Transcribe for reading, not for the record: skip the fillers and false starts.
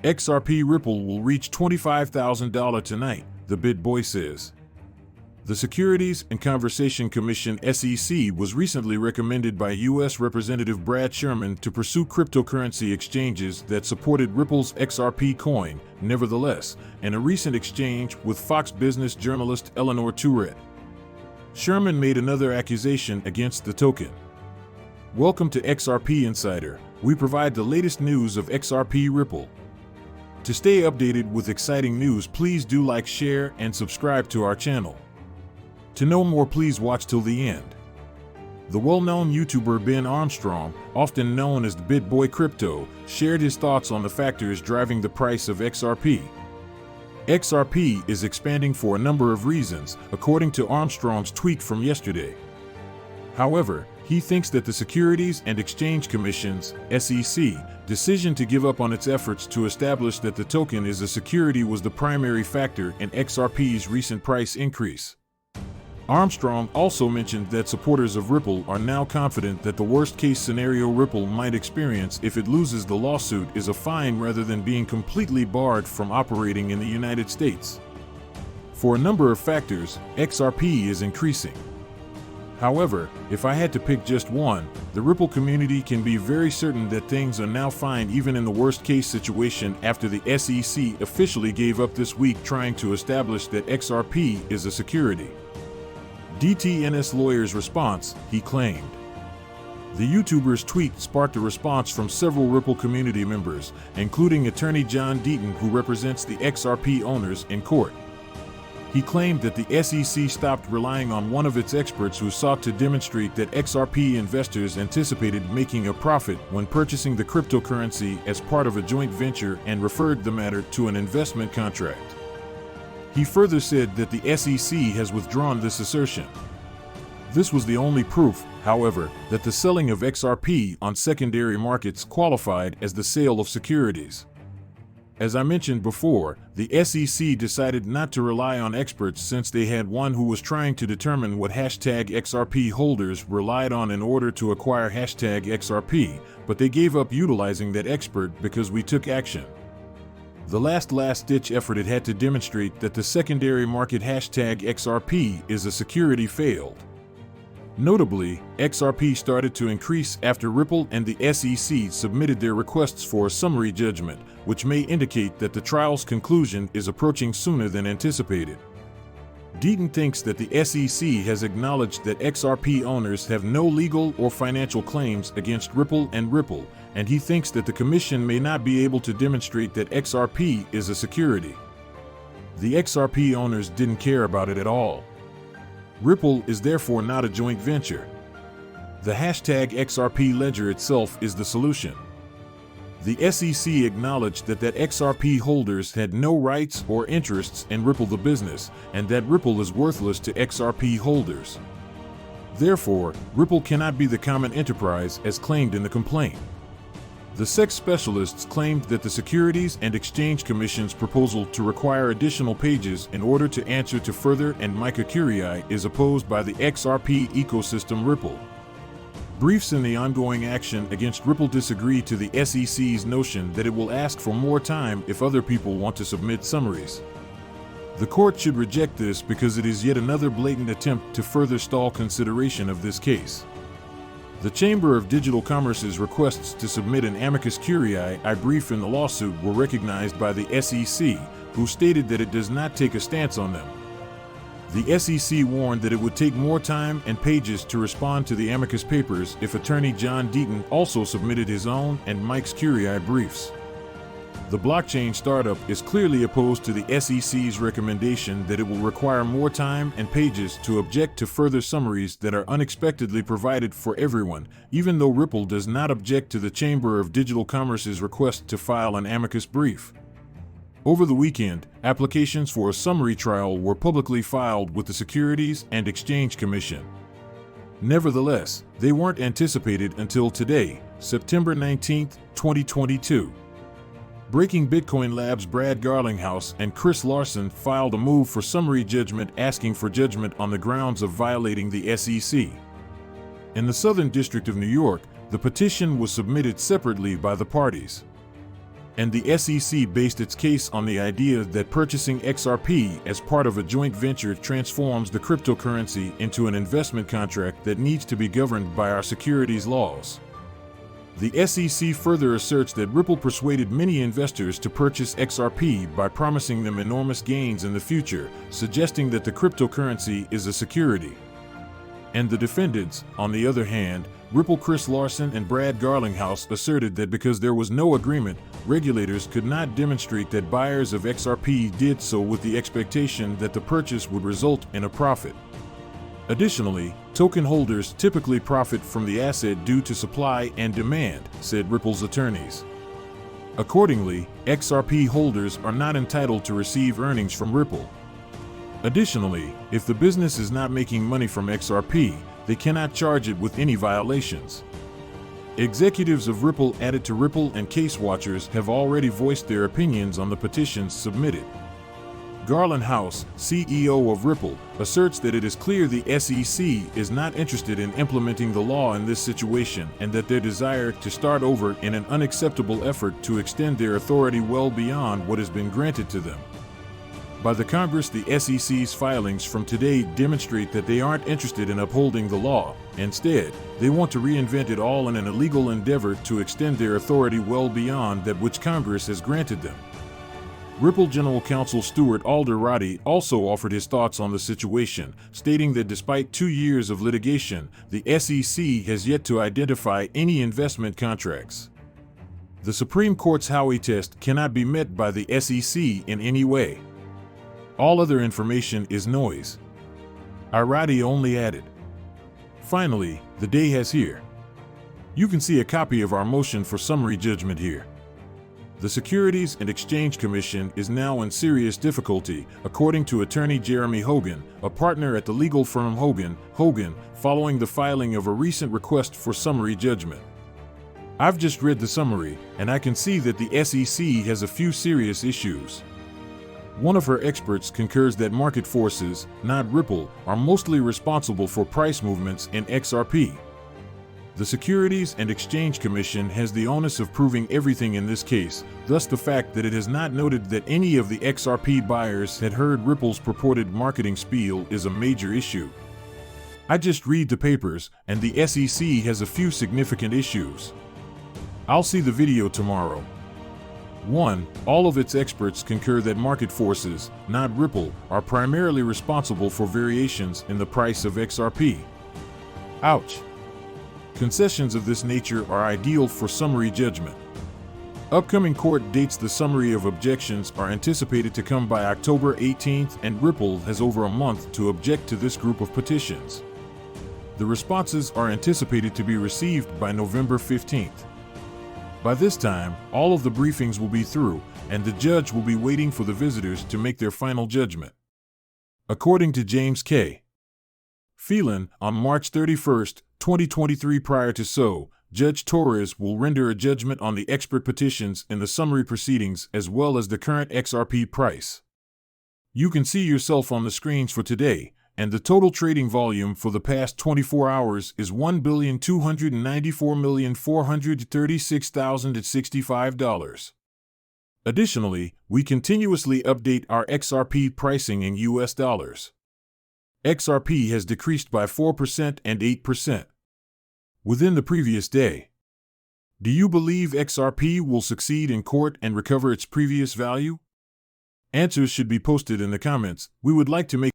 XRP Ripple will reach $25,000 tonight, the BitBoy says. The Securities and Conversation Commission (SEC) was recently recommended by U.S. Representative Brad Sherman to pursue cryptocurrency exchanges that supported Ripple's XRP coin. Nevertheless, in a recent exchange with Fox Business journalist Eleanor Tourette, Sherman made another accusation against the token. Welcome to XRP Insider. We provide the latest news of XRP Ripple. To stay updated with exciting news, please do like, share, and subscribe to our channel. To know more, please watch till the end. The well-known YouTuber Ben Armstrong, often known as the BitBoy Crypto, shared his thoughts on the factors driving the price of XRP. XRP is expanding for a number of reasons, according to Armstrong's tweet from yesterday. However, he thinks that the Securities and Exchange Commission's (SEC) decision to give up on its efforts to establish that the token is a security was the primary factor in XRP's recent price increase. Armstrong also mentioned that supporters of Ripple are now confident that the worst-case scenario Ripple might experience if it loses the lawsuit is a fine rather than being completely barred from operating in the United States. For a number of factors, XRP is increasing. However, if I had to pick just one, the Ripple community can be very certain that things are now fine even in the worst-case situation after the SEC officially gave up this week trying to establish that XRP is a security. DTNS lawyer's response, he claimed. The YouTuber's tweet sparked a response from several Ripple community members, including attorney John Deaton, who represents the XRP owners in court. He claimed that the SEC stopped relying on one of its experts who sought to demonstrate that XRP investors anticipated making a profit when purchasing the cryptocurrency as part of a joint venture and referred the matter to an investment contract. He further said that the SEC has withdrawn this assertion. This was the only proof, however, that the selling of XRP on secondary markets qualified as the sale of securities. As I mentioned before, the SEC decided not to rely on experts since they had one who was trying to determine what #XRP holders relied on in order to acquire #XRP, but they gave up utilizing that expert because we took action. The last-ditch effort it had to demonstrate that the secondary market #XRP is a security failed. Notably, XRP started to increase after Ripple and the SEC submitted their requests for a summary judgment, which may indicate that the trial's conclusion is approaching sooner than anticipated. Deaton thinks that the SEC has acknowledged that XRP owners have no legal or financial claims against Ripple, and he thinks that the commission may not be able to demonstrate that XRP is a security. The XRP owners didn't care about it at all. Ripple is therefore not a joint venture. The #XRP ledger itself is the solution. The SEC acknowledged that XRP holders had no rights or interests in Ripple the business, and that Ripple is worthless to XRP holders. Therefore, Ripple cannot be the common enterprise as claimed in the complaint. The SEC specialists claimed that the Securities and Exchange Commission's proposal to require additional pages in order to answer to further and mica curiae is opposed by the XRP ecosystem Ripple. Briefs in the ongoing action against Ripple disagree to the SEC's notion that it will ask for more time if other people want to submit summaries. The court should reject this because it is yet another blatant attempt to further stall consideration of this case. The Chamber of Digital Commerce's requests to submit an amicus curiae brief in the lawsuit were recognized by the SEC, who stated that it does not take a stance on them. The SEC warned that it would take more time and pages to respond to the amicus papers if attorney John Deaton also submitted his own and Mike's curiae briefs. The blockchain startup is clearly opposed to the SEC's recommendation that it will require more time and pages to object to further summaries that are unexpectedly provided for everyone, even though Ripple does not object to the Chamber of Digital Commerce's request to file an amicus brief. Over the weekend, applications for a summary trial were publicly filed with the Securities and Exchange Commission. Nevertheless, they weren't anticipated until today, September 19, 2022. Breaking Bitcoin Labs' Brad Garlinghouse and Chris Larson filed a move for summary judgment asking for judgment on the grounds of violating the SEC. In the Southern District of New York, the petition was submitted separately by the parties. And the SEC based its case on the idea that purchasing XRP as part of a joint venture transforms the cryptocurrency into an investment contract that needs to be governed by our securities laws. The SEC further asserts that Ripple persuaded many investors to purchase XRP by promising them enormous gains in the future, suggesting that the cryptocurrency is a security. And the defendants, on the other hand, Ripple Chris Larson and Brad Garlinghouse, asserted that because there was no agreement, regulators could not demonstrate that buyers of XRP did so with the expectation that the purchase would result in a profit. Additionally, token holders typically profit from the asset due to supply and demand, said Ripple's attorneys. Accordingly, XRP holders are not entitled to receive earnings from Ripple. Additionally, if the business is not making money from XRP, they cannot charge it with any violations. Executives of Ripple added to Ripple and case watchers have already voiced their opinions on the petitions submitted. Garlinghouse, CEO of Ripple, asserts that it is clear the SEC is not interested in implementing the law in this situation and that their desire to start over in an unacceptable effort to extend their authority well beyond what has been granted to them. By the Congress, the SEC's filings from today demonstrate that they aren't interested in upholding the law. Instead, they want to reinvent it all in an illegal endeavor to extend their authority well beyond that which Congress has granted them. Ripple General Counsel Stuart Alder-Roddy also offered his thoughts on the situation, stating that despite 2 years of litigation, the SEC has yet to identify any investment contracts. The Supreme Court's Howey test cannot be met by the SEC in any way. All other information is noise. Roddy only added. Finally, the day has here. You can see a copy of our motion for summary judgment here. The Securities and Exchange Commission is now in serious difficulty, according to attorney Jeremy Hogan, a partner at the legal firm Hogan, following the filing of a recent request for summary judgment. I've just read the summary, and I can see that the SEC has a few serious issues. One of her experts concurs that market forces, not Ripple, are mostly responsible for price movements in XRP. The Securities and Exchange Commission has the onus of proving everything in this case, thus the fact that it has not noted that any of the XRP buyers had heard Ripple's purported marketing spiel is a major issue. I just read the papers, and the SEC has a few significant issues. I'll see the video tomorrow. 1. All of its experts concur that market forces, not Ripple, are primarily responsible for variations in the price of XRP. Ouch. Concessions of this nature are ideal for summary judgment. Upcoming court dates. The summary of objections are anticipated to come by October 18th, and Ripple has over a month to object to this group of petitions. The responses are anticipated to be received by November 15th. By this time, all of the briefings will be through, and the judge will be waiting for the visitors to make their final judgment. According to James K. Phelan, on March 31, 2023, prior to so, Judge Torres will render a judgment on the expert petitions in the summary proceedings as well as the current XRP price. You can see yourself on the screens for today, and the total trading volume for the past 24 hours is $1,294,436,065. Additionally, we continuously update our XRP pricing in US dollars. XRP has decreased by 4% and 8% within the previous day. Do you believe XRP will succeed in court and recover its previous value? Answers should be posted in the comments. We would like to make